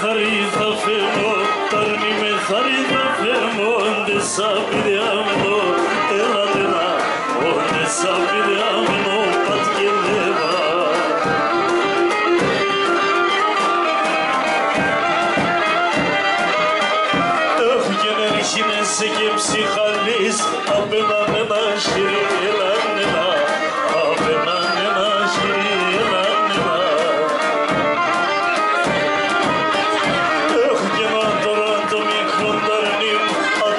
χαρί θα φέρνω, ταρνί με χαρί θα φέρνω, όντε σαν πειδιάμενο, έλατε να, όντε σαν πειδιάμενο, πατκελέβα. Έχω και νερχίνες και ψυχαλείς, απέναν ένα χειρί, έλανε να, απέναν ένα χειρί, έλανε να. Έχω και ένα τώρα το μικρό ταρνί,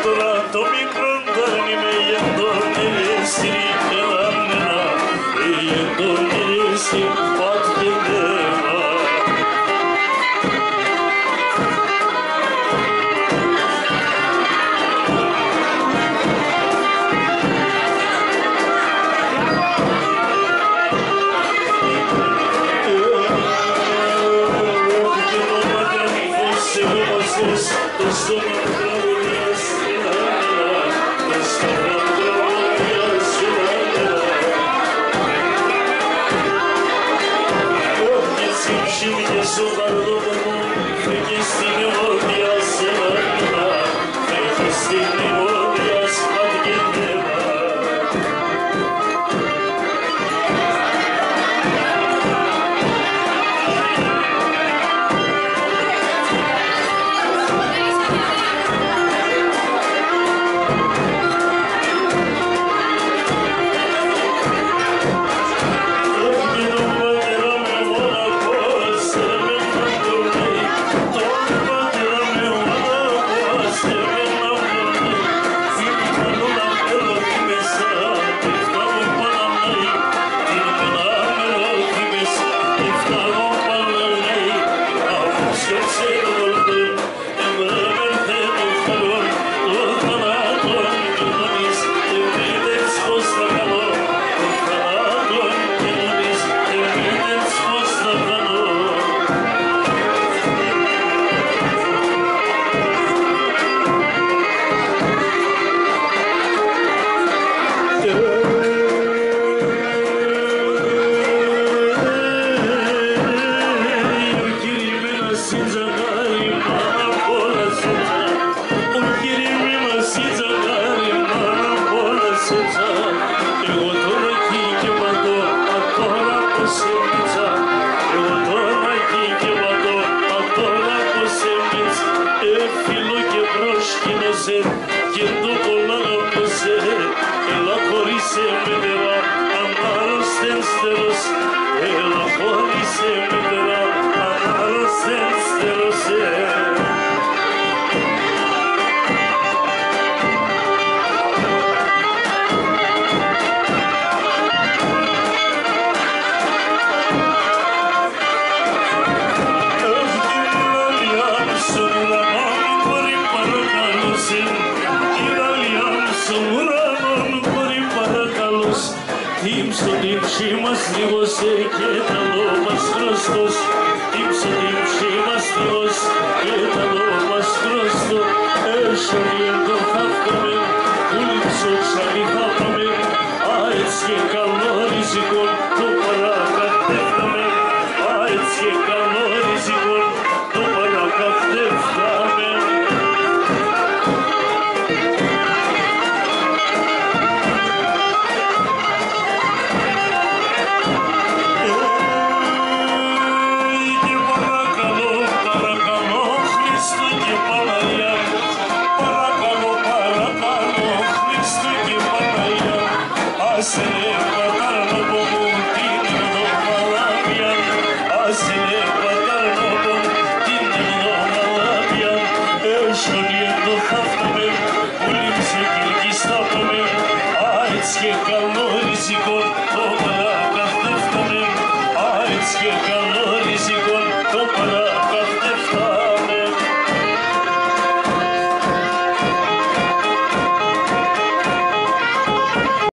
τώρα το μικρό ταρνί με γεντονιρίσι, έλανε να, γεντονιρίσι, πατκελέβα. Το στόμα μου τραγουδίας στην άμερα, το στόμα μου τραγουδίας στην άμερα. Όχι έτσι ψήμηκε στο παρδόνο μου, φύγε στην εμόδια στην άμερα, φύγε στην εμόδια σπατγεντεύα. Και το πολλά απόσε, έλα χωρίσε με νερά, ανάρρωστεν στερός, έλα χωρίσε με νερά, ανάρρωστεν στερός. Ύψη μας λίγος και ταλό μας χρωστός, ύψη μας λίγος και ταλό μας χρωστό, έσχολιεν το χαύταμε, ούλυψο ξαλί χάπαμε, άετς και καλό ριζικό το παρακατεύταμε, άετς και καλό ριζικό το παρακατεύταμε. Και καλό ριζικό το